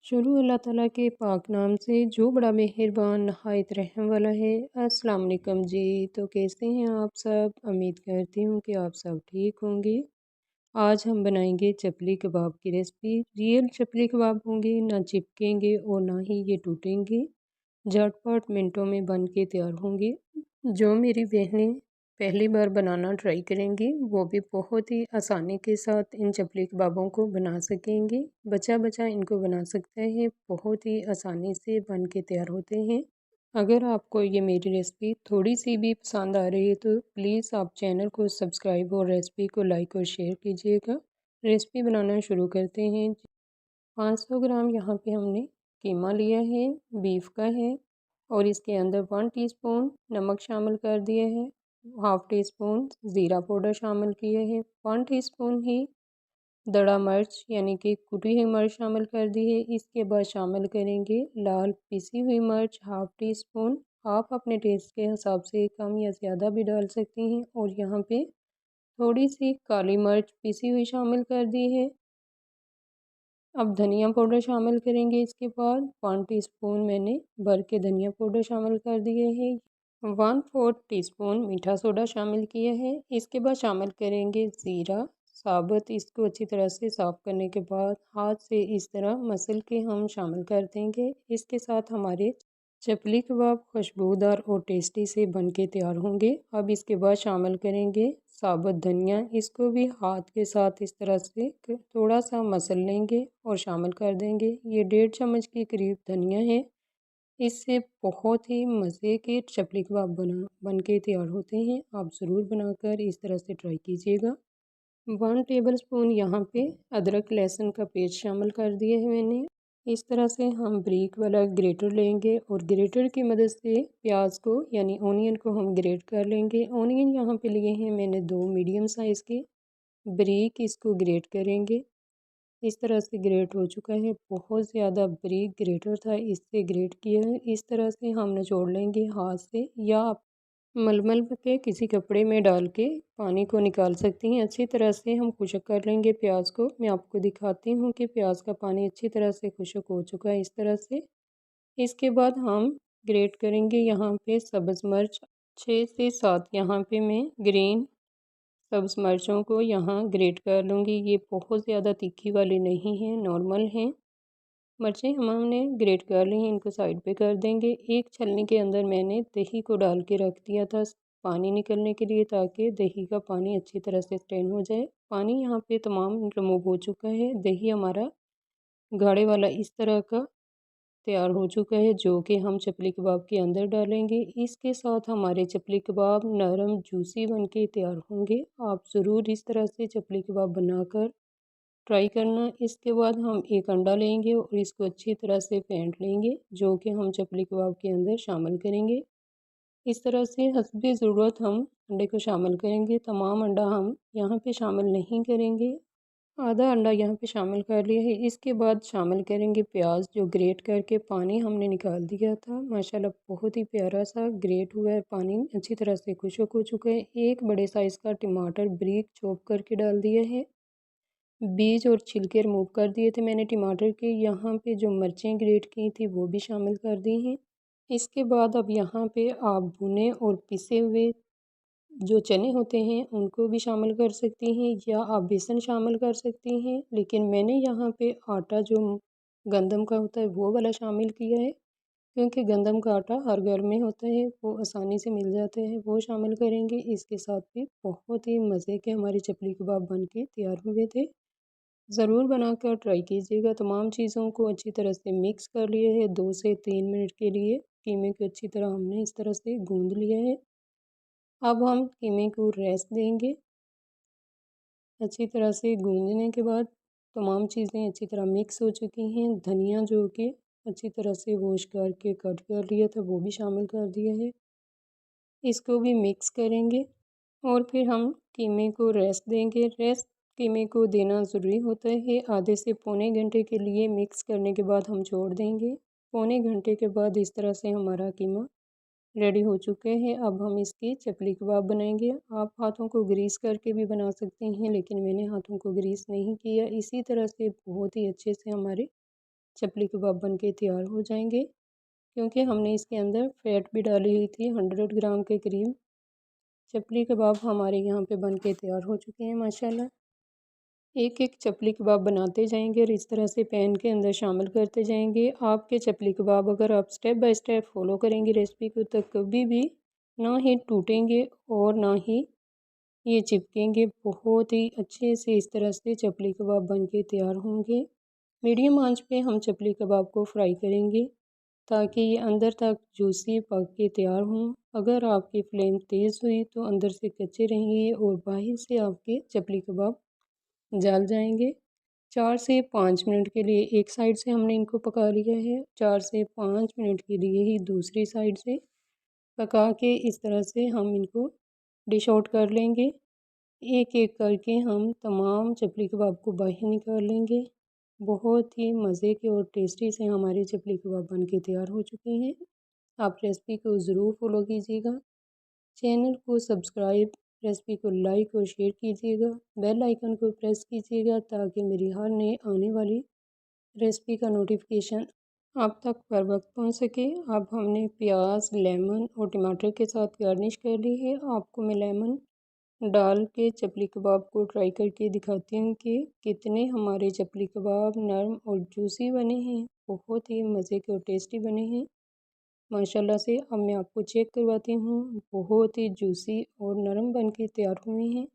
शुरू अल्लाह ताला के पाक नाम से जो बड़ा मेहरबान नहायत रहम वाला है। अस्सलाम वालेकुम जी। तो कैसे हैं आप सब? उम्मीद करती हूँ कि आप सब ठीक होंगे। आज हम बनाएंगे चपली कबाब की रेसिपी। रियल चपली कबाब होंगे, ना चिपकेंगे और ना ही ये टूटेंगे। झटपट मिनटों में बन के तैयार होंगे। जो मेरी बहनें पहली बार बनाना ट्राई करेंगी वो भी बहुत ही आसानी के साथ इन चपली कबाबों को बना सकेंगे। बचा बचा इनको बना सकते हैं, बहुत ही आसानी से बन के तैयार होते हैं। अगर आपको ये मेरी रेसिपी थोड़ी सी भी पसंद आ रही है तो प्लीज़ आप चैनल को सब्सक्राइब और रेसिपी को लाइक और शेयर कीजिएगा। रेसिपी बनाना शुरू करते हैं। 500 ग्राम यहाँ पे हमने कीमा लिया है, बीफ का है, और इसके अंदर 1 टीस्पून नमक शामिल कर दिया है, हाफ़ टी स्पून ज़ीरा पाउडर शामिल किया है, 1 टीस्पून ही दड़ा मिर्च यानी कि कुटी हुई मिर्च शामिल कर दी है। इसके बाद शामिल करेंगे लाल पिसी हुई मिर्च हाफ़ टी स्पून। आप अपने टेस्ट के हिसाब से कम या ज़्यादा भी डाल सकती हैं। और यहाँ पे थोड़ी सी काली मिर्च पिसी हुई शामिल कर दी है। अब धनिया पाउडर शामिल करेंगे। इसके बाद 1 टीस्पून मैंने भर के धनिया पाउडर शामिल कर दिए है। 1/4 टीस्पून मीठा सोडा शामिल किया है। इसके बाद शामिल करेंगे ज़ीरा साबुत। इसको अच्छी तरह से साफ़ करने के बाद हाथ से इस तरह मसल के हम शामिल कर देंगे। इसके साथ हमारे चपली कबाब खुशबूदार और टेस्टी से बन के तैयार होंगे। अब इसके बाद शामिल करेंगे साबुत धनिया। इसको भी हाथ के साथ इस तरह से थोड़ा सा मसल लेंगे और शामिल कर देंगे। ये 1.5 चम्मच के करीब धनिया है। इससे बहुत ही मज़े के चपली कबाब बन के तैयार होते हैं। आप ज़रूर बनाकर इस तरह से ट्राई कीजिएगा। 1 टेबल स्पून यहाँ पे अदरक लहसुन का पेस्ट शामिल कर दिया है मैंने। इस तरह से हम ब्रीक वाला ग्रेटर लेंगे और ग्रेटर की मदद से प्याज को यानी ओनियन को हम ग्रेट कर लेंगे। ओनियन यहाँ पे लिए हैं मैंने 2 मीडियम साइज़ के। ब्रीक इसको ग्रेट करेंगे। इस तरह से ग्रेट हो चुका है। बहुत ज़्यादा बारीक ग्रेटर था, इससे ग्रेट किया है। इस तरह से हम निचोड़ लेंगे हाथ से, या आप मलमल के किसी कपड़े में डाल के पानी को निकाल सकती हैं। अच्छी तरह से हम खुश्क कर लेंगे प्याज को। मैं आपको दिखाती हूँ कि प्याज का पानी अच्छी तरह से खुश्क हो चुका है इस तरह से। इसके बाद हम ग्रेट करेंगे यहाँ पे सब्ज़ मिर्च 6 से 7 यहाँ पे मैं ग्रीन सब्ज़ मिर्चों को यहाँ ग्रेट कर लूँगी। ये बहुत ज़्यादा तीखी वाली नहीं है, नॉर्मल हैं। मिर्चें हमने ग्रेट कर ली हैं, इनको साइड पे कर देंगे। एक छलनी के अंदर मैंने दही को डाल के रख दिया था पानी निकलने के लिए, ताकि दही का पानी अच्छी तरह से स्ट्रेन हो जाए। पानी यहाँ पे तमाम रिमूव हो चुका है। दही हमारा गाढ़े वाला इस तरह का तैयार हो चुका है, जो कि हम चपली कबाब के अंदर डालेंगे। इसके साथ हमारे चपली कबाब नरम जूसी बन के तैयार होंगे। आप ज़रूर इस तरह से चपली कबाब बनाकर ट्राई करना। इसके बाद हम एक अंडा लेंगे और इसको अच्छी तरह से फेंट लेंगे, जो कि हम चपली कबाब के अंदर शामिल करेंगे। इस तरह से हस्बे ज़रूरत हम अंडे को शामिल करेंगे। तमाम अंडा हम यहाँ पे शामिल नहीं करेंगे। आधा अंडा यहाँ पे शामिल कर लिया है। इसके बाद शामिल करेंगे प्याज, जो ग्रेट करके पानी हमने निकाल दिया था। माशाल्लाह बहुत ही प्यारा सा ग्रेट हुआ है, पानी अच्छी तरह से खुश्क हो चुका है। एक बड़े साइज़ का टमाटर ब्रीक चॉप करके डाल दिया है। बीज और छिलके रिमूव कर दिए थे मैंने टमाटर के। यहाँ पे जो मिर्चें ग्रेट की थी वो भी शामिल कर दी हैं। इसके बाद अब यहाँ पे आप भुने और पिसे हुए जो चने होते हैं उनको भी शामिल कर सकती हैं, या आप बेसन शामिल कर सकती हैं। लेकिन मैंने यहाँ पे आटा जो गंदम का होता है वो वाला शामिल किया है, क्योंकि गंदम का आटा हर घर में होता है, वो आसानी से मिल जाता है, वो शामिल करेंगे। इसके साथ भी बहुत ही मज़े के हमारे चपली कबाब बन के तैयार हुए थे। ज़रूर बनाकर ट्राई कीजिएगा। तमाम चीज़ों को अच्छी तरह से मिक्स कर लिए है। 2 से 3 मिनट के लिए कीमे को अच्छी तरह हमने इस तरह से गूँध लिया है। अब हम कीमे को रेस्ट देंगे। अच्छी तरह से गूँधने के बाद तमाम चीज़ें अच्छी तरह मिक्स हो चुकी हैं। धनिया जो कि अच्छी तरह से वॉश करके कट कर लिया था वो भी शामिल कर दिया है। इसको भी मिक्स करेंगे और फिर हम कीमे को रेस्ट देंगे। रेस्ट कीमे को देना ज़रूरी होता है। आधे से पौने घंटे के लिए मिक्स करने के बाद हम छोड़ देंगे। पौने घंटे के बाद इस तरह से हमारा कीमा रेडी हो चुके हैं। अब हम इसकी चपली कबाब बनाएंगे। आप हाथों को ग्रीस करके भी बना सकते हैं, लेकिन मैंने हाथों को ग्रीस नहीं किया। इसी तरह से बहुत ही अच्छे से हमारे चपली कबाब बन के तैयार हो जाएंगे, क्योंकि हमने इसके अंदर फ़ैट भी डाली हुई थी 100 ग्राम के करीब। चपली कबाब हमारे यहाँ पे बन के तैयार हो चुके हैं माशाल्लाह। एक एक चपली कबाब बनाते जाएंगे और इस तरह से पैन के अंदर शामिल करते जाएंगे। आपके चपली कबाब अगर आप स्टेप बाय स्टेप फॉलो करेंगे रेसिपी को, तो कभी भी ना ही टूटेंगे और ना ही ये चिपकेंगे। बहुत ही अच्छे से इस तरह से चपली कबाब बन के तैयार होंगे। मीडियम आंच पे हम चपली कबाब को फ्राई करेंगे ताकि ये अंदर तक जूसी पक के तैयार हों। अगर आपकी फ्लेम तेज़ हुई तो अंदर से कच्चे रहेंगे और बाहर से आपके चपली कबाब जल जाएंगे। 4 से 5 मिनट के लिए एक साइड से हमने इनको पका लिया है, 4 से 5 मिनट के लिए ही दूसरी साइड से पका के इस तरह से हम इनको डिश आउट कर लेंगे। एक एक करके हम तमाम चपली कबाब को बाहर निकाल लेंगे। बहुत ही मज़े के और टेस्टी से हमारे चपली कबाब बन के तैयार हो चुके हैं। आप रेसिपी को ज़रूर फॉलो कीजिएगा। चैनल को सब्सक्राइब, रेसिपी को लाइक और शेयर कीजिएगा। बेल आइकन को प्रेस कीजिएगा ताकि मेरी हर नए आने वाली रेसिपी का नोटिफिकेशन आप तक बर वक्त पहुँच सके। अब हमने प्याज, लेमन और टमाटर के साथ गार्निश कर ली है। आपको मैं लेमन डाल के चपली कबाब को ट्राई करके दिखाती हूँ कि कितने हमारे चपली कबाब नरम और जूसी बने हैं। बहुत ही मज़े के और टेस्टी बने हैं माशाल्लाह से। अब मैं आपको चेक करवाती हूँ। बहुत ही जूसी और नरम बन के तैयार हुए हैं।